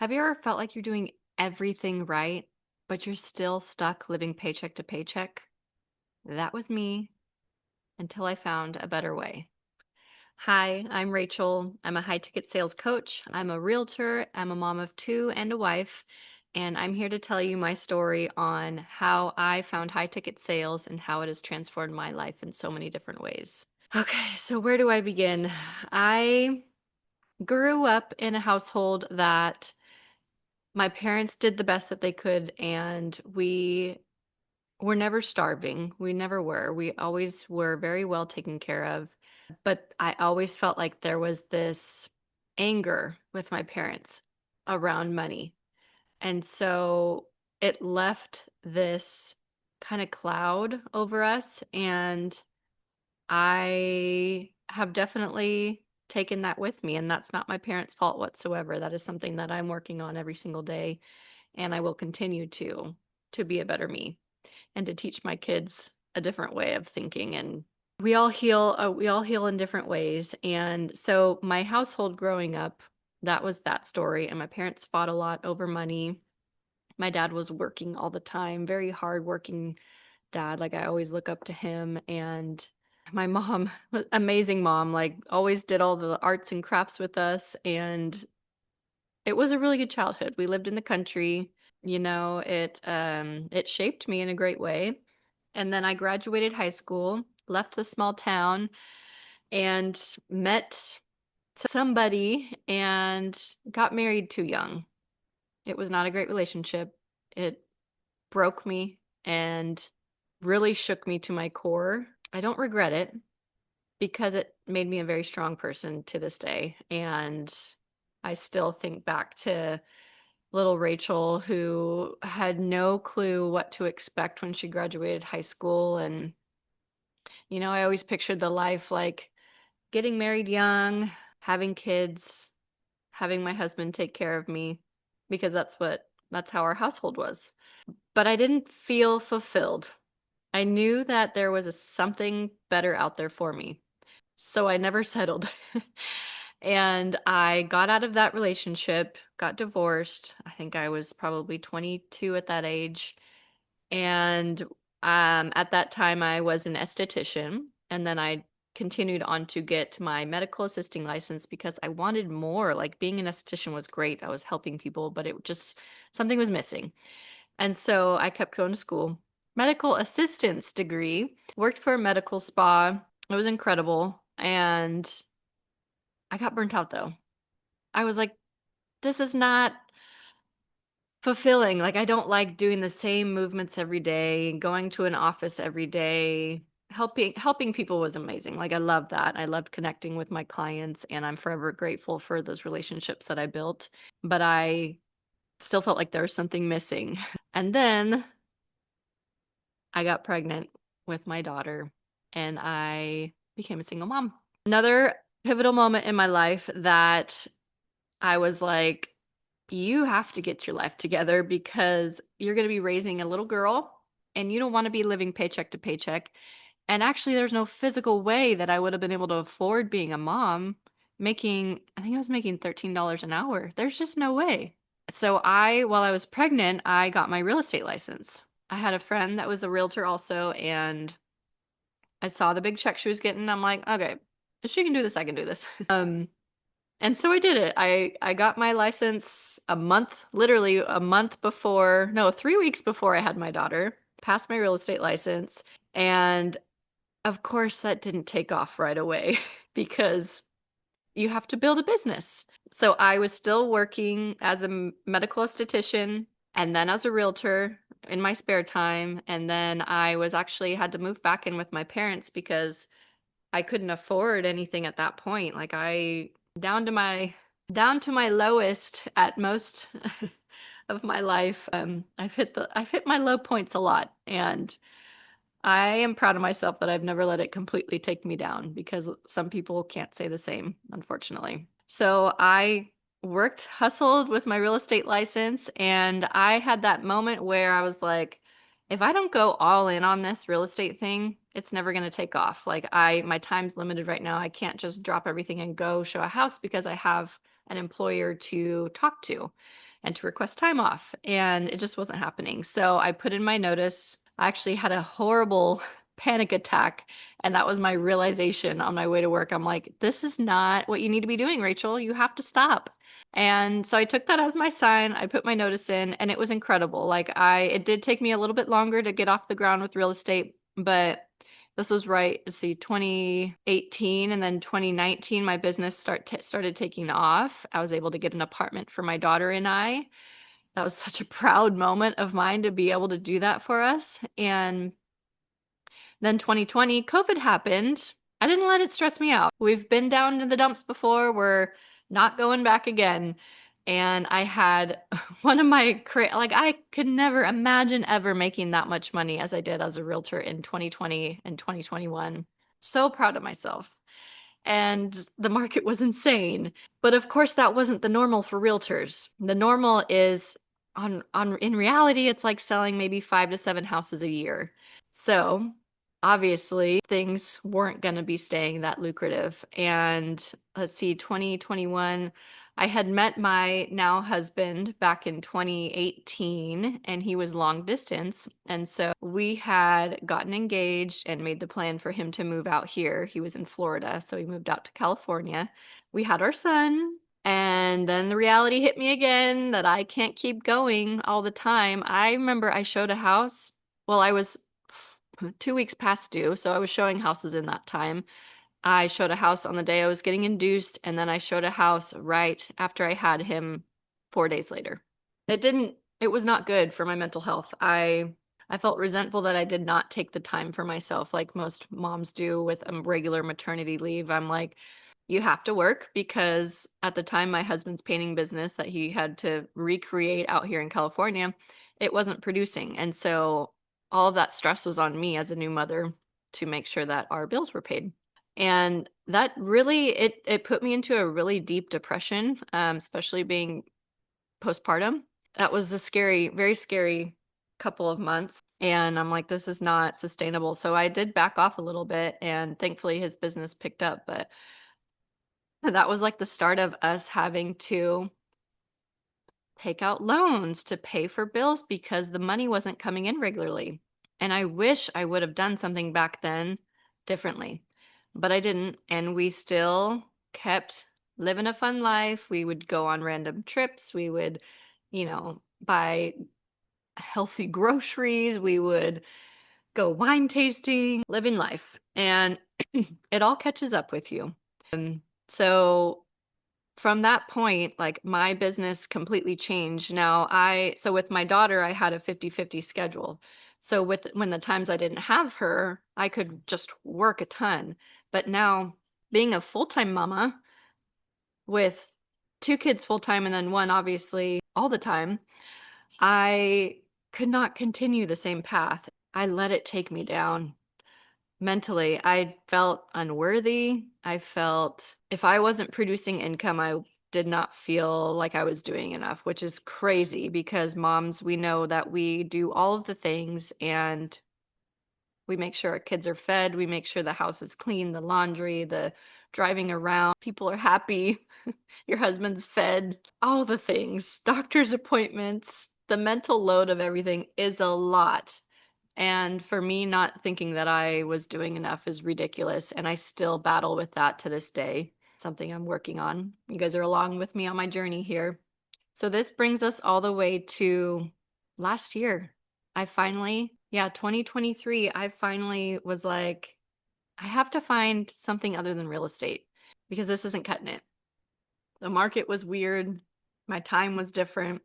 Have you ever felt like you're doing everything right, but you're still stuck living paycheck to paycheck? That was me until I found a better way. Hi, I'm Rachel. I'm a high ticket sales coach. I'm a realtor. I'm a mom of two and a wife. And I'm here to tell you my story on how I found high ticket sales and how it has transformed my life in so many different ways. Okay, so where do I begin? I grew up in a household that my parents did the best that they could, and we were never starving. We never were. We always were very well taken care of. But I always felt like there was this anger with my parents around money. And so it left this kind of cloud over us. And I have definitely taken that with me. And that's not my parents' fault whatsoever. That is something that I'm working on every single day, and I will continue to be a better me and to teach my kids a different way of thinking. And we all heal in different ways. And so my household growing up, that was that story, and my parents fought a lot over money. My dad was working all the time, very hard working dad. Like, I always look up to him. And my mom, amazing mom, like always did all the arts and crafts with us, and it was a really good childhood. We lived in the country. It shaped me in a great way. And then I graduated high school, left the small town, and met somebody and got married too young. It was not a great relationship. It broke me and really shook me to my core. I don't regret it because it made me a very strong person to this day. And I still think back to little Rachel, who had no clue what to expect when she graduated high school. And, I always pictured the life like getting married young, having kids, having my husband take care of me, because that's how our household was. But I didn't feel fulfilled. I knew that there was something better out there for me. So I never settled. And I got out of that relationship, got divorced. I think I was probably 22 at that age. And at that time, I was an esthetician. And then I continued on to get my medical assisting license because I wanted more. Like, being an esthetician was great. I was helping people, but something was missing. And so I kept going to school. Medical assistance degree, worked for a medical spa. It was incredible. And I got burnt out though. I was like, this is not fulfilling. Like, I don't like doing the same movements every day, going to an office every day. Helping people was amazing. Like, I loved that. I loved connecting with my clients, and I'm forever grateful for those relationships that I built. But I still felt like there was something missing. And then I got pregnant with my daughter, and I became a single mom. Another pivotal moment in my life that I was like, you have to get your life together because you're going to be raising a little girl and you don't want to be living paycheck to paycheck. And actually, there's no physical way that I would have been able to afford being a mom I think I was making $13 an hour. There's just no way. So while I was pregnant, I got my real estate license. I had a friend that was a realtor also, and I saw the big check she was getting. I'm like, okay, if she can do this, I can do this. And so I did it. I got my license literally a month before, no, 3 weeks before I had my daughter, passed my real estate license. And of course, that didn't take off right away because you have to build a business. So I was still working as a medical esthetician and then as a realtor in my spare time. And then I was actually had to move back in with my parents because I couldn't afford anything at that point. Like, I down to my lowest at most of my life. I've hit my low points a lot, and I am proud of myself that I've never let it completely take me down, because some people can't say the same, unfortunately. So I hustled with my real estate license, and I had that moment where I was like, if I don't go all in on this real estate thing, it's never going to take off. Like, my time's limited right now. I can't just drop everything and go show a house because I have an employer to talk to. and to request time off. And it just wasn't happening. So I put in my notice. I actually had a horrible panic attack. And that was my realization on my way to work. I'm like, this is not what you need to be doing, Rachel. You have to stop. And so I took that as my sign. I put my notice in and it was incredible. It did take me a little bit longer to get off the ground with real estate, but this was right, let's see, 2018 and then 2019, my business started taking off. I was able to get an apartment for my daughter and I. That was such a proud moment of mine to be able to do that for us. And then 2020, COVID happened. I didn't let it stress me out. We've been down in the dumps before. We're not going back again. And I had one of my, I could never imagine ever making that much money as I did as a realtor in 2020 and 2021. So proud of myself. And the market was insane. But of course, that wasn't the normal for realtors. The normal is in reality, it's like selling maybe 5 to 7 houses a year. So obviously things weren't going to be staying that lucrative. And let's see, 2021, I had met my now husband back in 2018 and he was long distance. And so we had gotten engaged and made the plan for him to move out here. He was in Florida, so he moved out to California. We had our son. And then the reality hit me again that I can't keep going all the time. I remember I showed a house. Well, I was 2 weeks past due, so I was showing houses in that time. I showed a house on the day I was getting induced, and then I showed a house right after I had him 4 days later. It was not good for my mental health. I felt resentful that I did not take the time for myself like most moms do with a regular maternity leave. I'm like, you have to work because at the time my husband's painting business that he had to recreate out here in California, it wasn't producing. And so all of that stress was on me as a new mother to make sure that our bills were paid. And that really, it put me into a really deep depression, especially being postpartum. That was a scary, very scary couple of months. And I'm like, this is not sustainable. So I did back off a little bit and thankfully his business picked up. But that was like the start of us having to take out loans to pay for bills because the money wasn't coming in regularly. And I wish I would have done something back then differently, but I didn't. And we still kept living a fun life. We would go on random trips. We would, buy healthy groceries. We would go wine tasting, living life. And it all catches up with you. So from that point, like my business completely changed. So with my daughter, I had a 50-50 schedule. So when the times I didn't have her, I could just work a ton. But now being a full-time mama with 2 kids full-time and then one obviously all the time, I could not continue the same path. I let it take me down. Mentally, I felt unworthy. I felt if I wasn't producing income, I did not feel like I was doing enough, which is crazy because moms, we know that we do all of the things and we make sure our kids are fed. We make sure the house is clean, the laundry, the driving around, people are happy, your husband's fed, all the things, doctor's appointments. The mental load of everything is a lot. And for me, not thinking that I was doing enough is ridiculous. And I still battle with that to this day. Something I'm working on. You guys are along with me on my journey here. So this brings us all the way to last year. 2023, I finally was like, I have to find something other than real estate because this isn't cutting it. The market was weird. My time was different.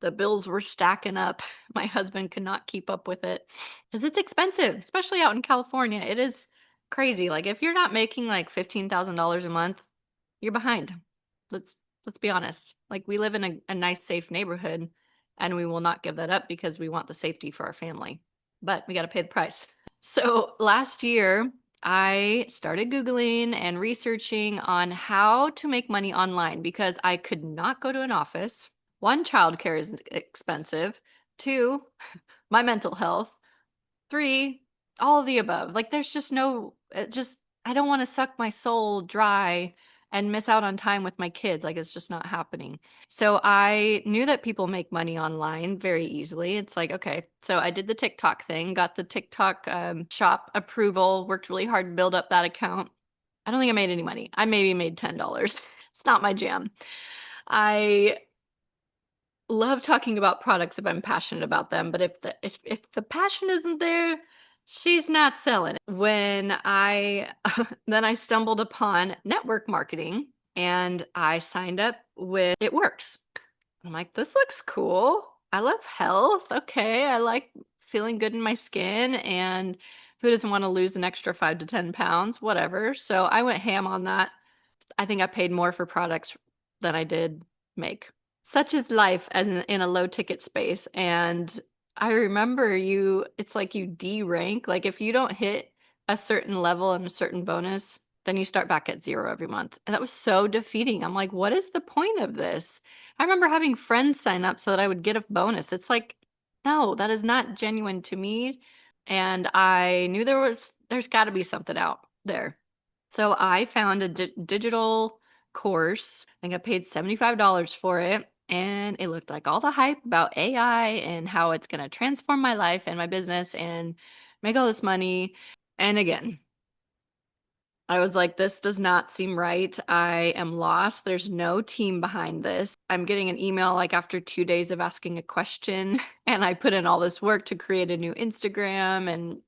The bills were stacking up. My husband could not keep up with it because it's expensive, especially out in California. It is crazy. Like if you're not making like $15,000 a month, you're behind. Let's be honest. Like we live in a nice, safe neighborhood and we will not give that up because we want the safety for our family. But we got to pay the price. So last year, I started Googling and researching on how to make money online because I could not go to an office. One, childcare is expensive. Two, my mental health. Three, all of the above. Like there's just I don't want to suck my soul dry and miss out on time with my kids. Like it's just not happening. So I knew that people make money online very easily. It's like, okay, so I did the TikTok thing, got the TikTok shop approval, worked really hard to build up that account. I don't think I made any money. I maybe made $10. It's not my jam. I love talking about products if I'm passionate about them, but if the passion isn't there, she's not selling it. When I then I stumbled upon network marketing and I signed up with It Works. I'm like, this looks cool. I love health. Okay, I like feeling good in my skin, and who doesn't want to lose an extra 5 to 10 pounds? Whatever. So I went ham on that. I think I paid more for products than I did make. Such is life as in a low ticket space. And I remember it's like you D rank. Like if you don't hit a certain level and a certain bonus, then you start back at zero every month. And that was so defeating. I'm like, what is the point of this? I remember having friends sign up so that I would get a bonus. It's like, no, that is not genuine to me. And I knew there's got to be something out there. So I found a digital course. I think I paid $75 for it. And it looked like all the hype about AI and how it's going to transform my life and my business and make all this money. And again, I was like, this does not seem right. I am lost. There's no team behind this. I'm getting an email like after 2 days of asking a question, and I put in all this work to create a new Instagram and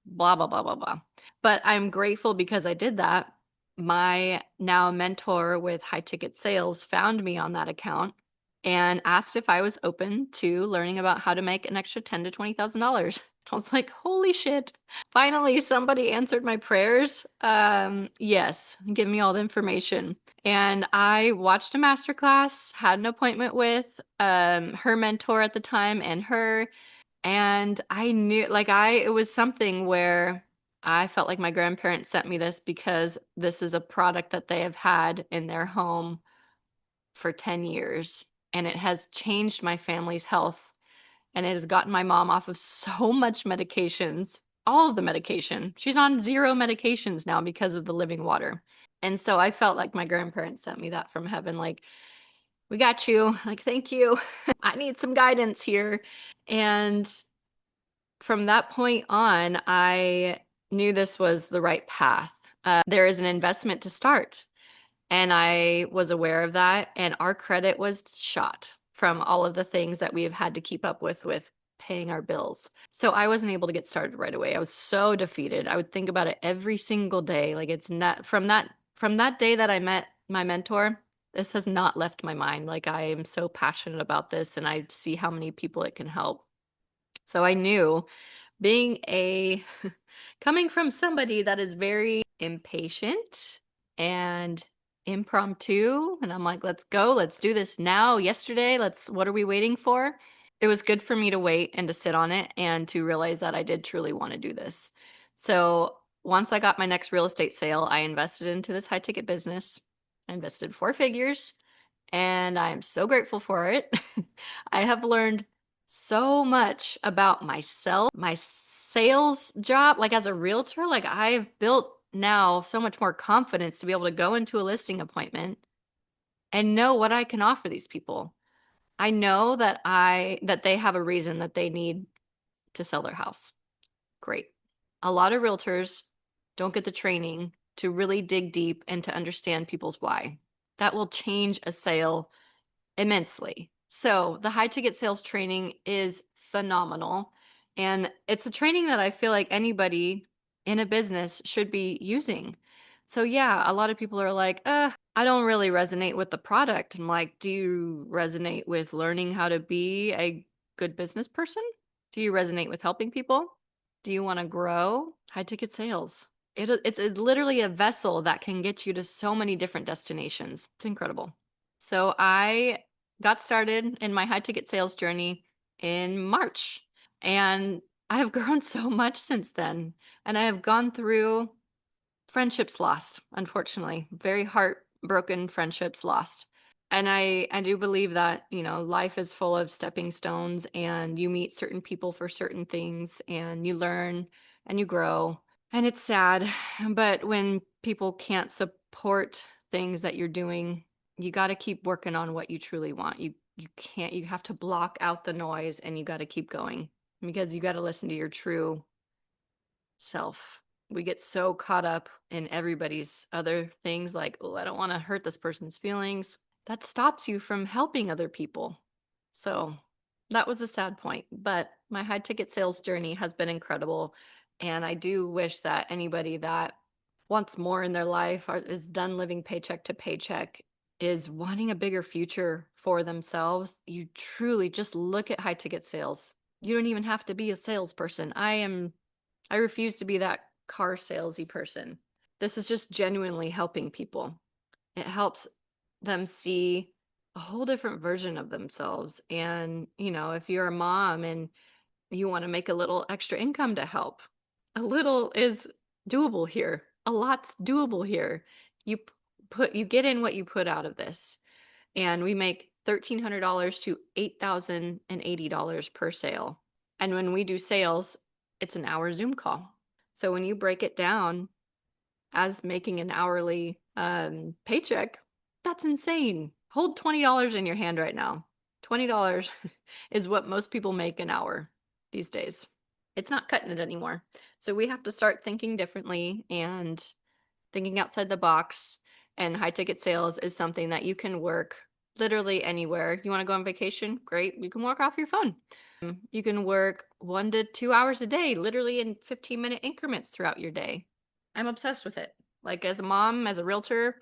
blah, blah, blah, blah, blah. But I'm grateful because I did that. My now mentor with high ticket sales found me on that account and asked if I was open to learning about how to make an extra $10,000 to $20,000. I was like, holy shit. Finally, somebody answered my prayers. Yes, give me all the information. And I watched a masterclass, had an appointment with her mentor at the time and her, and I knew, like, it was something where I felt like my grandparents sent me this because this is a product that they have had in their home for 10 years. And it has changed my family's health. And it has gotten my mom off of so much medications, all of the medication. She's on zero medications now because of the living water. And so I felt like my grandparents sent me that from heaven. Like, we got you. Like, thank you. I need some guidance here. And from that point on, I knew this was the right path. There is an investment to start, and I was aware of that. And our credit was shot from all of the things that we have had to keep up with paying our bills. So I wasn't able to get started right away. I was so defeated. I would think about it every single day. Like it's not from that day that I met my mentor. This has not left my mind. Like I am so passionate about this, and I see how many people it can help. So I knew being a coming from somebody that is very impatient and impromptu, and I'm like, let's go, let's do this now, yesterday, what are we waiting for? It was good for me to wait and to sit on it and to realize that I did truly want to do this. So once I got my next real estate sale, I invested into this high ticket business. I invested 4 figures, and I'm so grateful for it. I have learned so much about myself, my sales job, like as a realtor. Like I've built now so much more confidence to be able to go into a listing appointment and know what I can offer these people. I know that they have a reason that they need to sell their house. Great. A lot of realtors don't get the training to really dig deep and to understand people's why. That will change a sale immensely. So the high ticket sales training is phenomenal. And it's a training that I feel like anybody in a business should be using. So yeah, a lot of people are like, I don't really resonate with the product. I'm like, do you resonate with learning how to be a good business person? Do you resonate with helping people? Do you want to grow? High ticket sales. It's literally a vessel that can get you to so many different destinations. It's incredible. So I got started in my high ticket sales journey in March, and I have grown so much since then. And I have gone through friendships lost, unfortunately, very heartbroken friendships lost. And I do believe that, life is full of stepping stones, and you meet certain people for certain things, and you learn and you grow. And it's sad, but when people can't support things that you're doing, you got to keep working on what you truly want. You can't you have to block out the noise and you got to keep going because you got to listen to your true self. We get so caught up in everybody's other things like, "Oh, I don't want to hurt this person's feelings." That stops you from helping other people. So, that was a sad point, but my high ticket sales journey has been incredible, and I do wish that anybody that wants more in their life or is done living paycheck to paycheck, is wanting a bigger future for themselves, you truly just look at high ticket sales. You don't even have to be a salesperson. I refuse to be that car salesy person. This is just genuinely helping people. It helps them see a whole different version of themselves. And, if you're a mom and you want to make a little extra income to help, a little is doable here. A lot's doable here. You you get in what you put out of this. And we make $1,300 to $8,080 per sale. And when we do sales, it's an hour Zoom call. So when you break it down as making an hourly paycheck, that's insane. Hold $20 in your hand right now. $20 is what most people make an hour these days. It's not cutting it anymore. So we have to start thinking differently and thinking outside the box. And high ticket sales is something that you can work literally anywhere. You want to go on vacation? Great. You can work off your phone. You can work 1 to 2 hours a day, literally in 15-minute increments throughout your day. I'm obsessed with it. Like as a mom, as a realtor,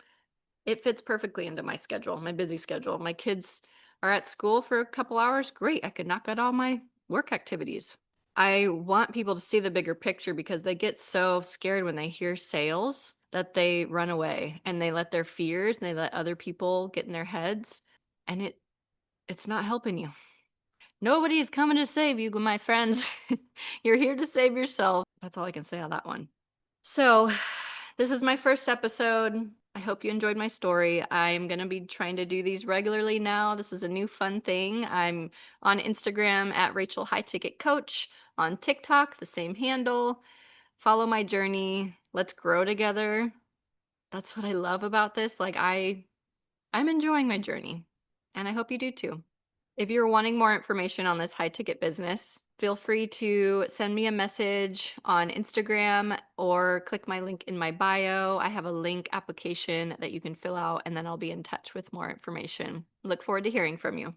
it fits perfectly into my schedule, my busy schedule. My kids are at school for a couple hours. Great. I could knock out all my work activities. I want people to see the bigger picture because they get so scared when they hear sales that they run away and they let their fears and they let other people get in their heads, and it's not helping you. Nobody is coming to save you, my friends. You're here to save yourself. That's all I can say on that one. So, this is my first episode. I hope you enjoyed my story. I'm going to be trying to do these regularly now. This is a new fun thing. I'm on Instagram at Rachel High Ticket Coach, on TikTok, the same handle. Follow my journey. Let's grow together. That's what I love about this. Like I'm enjoying my journey, and I hope you do too. If you're wanting more information on this high ticket business, feel free to send me a message on Instagram or click my link in my bio. I have a link application that you can fill out, and then I'll be in touch with more information. Look forward to hearing from you.